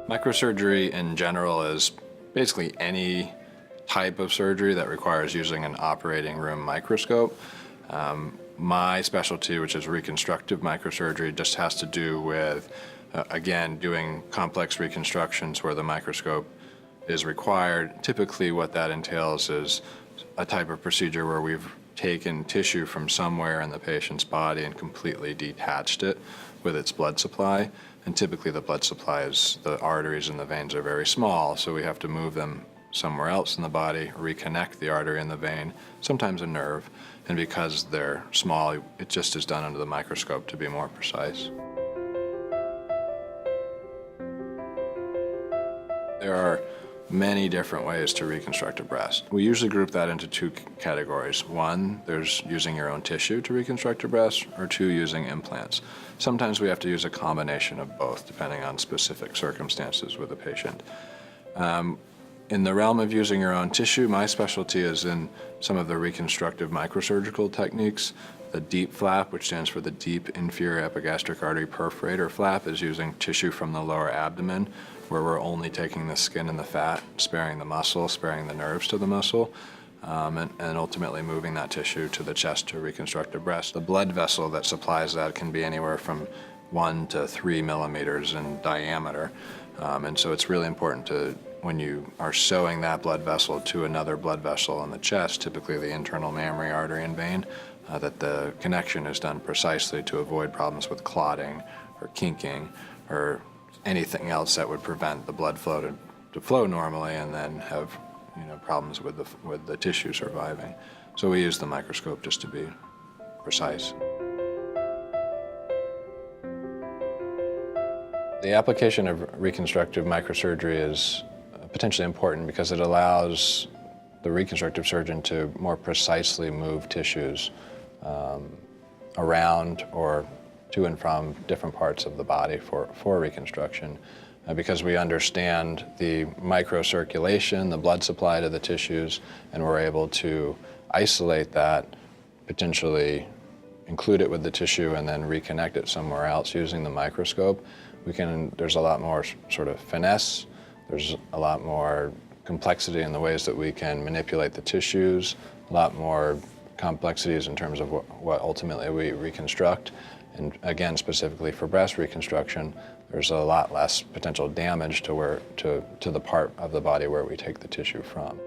Microsurgery in general is basically any type of surgery that requires using an operating room microscope. My specialty, which is reconstructive microsurgery, just has to do with, again, doing complex reconstructions where the microscope is required. Typically what that entails is a type of procedure where we've taken tissue from somewhere in the patient's body and completely detached it with its blood supply. And typically the blood supply is, the arteries and the veins are very small, so we have to move them somewhere else in the body, reconnect the artery and the vein, sometimes a nerve, and because they're small, it just is done under the microscope to be more precise. There are many different ways to reconstruct a breast. We usually group that into two categories. One, there's using your own tissue to reconstruct a breast, or two, using implants. Sometimes we have to use a combination of both, depending on specific circumstances with the patient. In the realm of using your own tissue, my specialty is in some of the reconstructive microsurgical techniques. The DEEP flap, which stands for the deep inferior epigastric artery perforator flap, is using tissue from the lower abdomen, where we're only taking the skin and the fat, sparing the muscle, sparing the nerves to the muscle, and ultimately moving that tissue to the chest to reconstruct a breast. The blood vessel that supplies that can be anywhere from 1 to 3 millimeters in diameter. And so it's really important to, when you are sewing that blood vessel to another blood vessel in the chest, typically the internal mammary artery and vein, that the connection is done precisely to avoid problems with clotting or kinking or anything else that would prevent the blood flow to flow normally and then have problems with the tissue surviving. So we use the microscope just to be precise. The application of reconstructive microsurgery is potentially important because it allows the reconstructive surgeon to more precisely move tissues around or to and from different parts of the body for reconstruction. Because we understand the microcirculation, the blood supply to the tissues, and we're able to isolate that, potentially include it with the tissue, and then reconnect it somewhere else using the microscope. There's a lot more sort of finesse, there's a lot more complexity in the ways that we can manipulate the tissues, a lot more complexities in terms of what ultimately we reconstruct. And again, specifically for breast reconstruction, there's a lot less potential damage to the part of the body where we take the tissue from.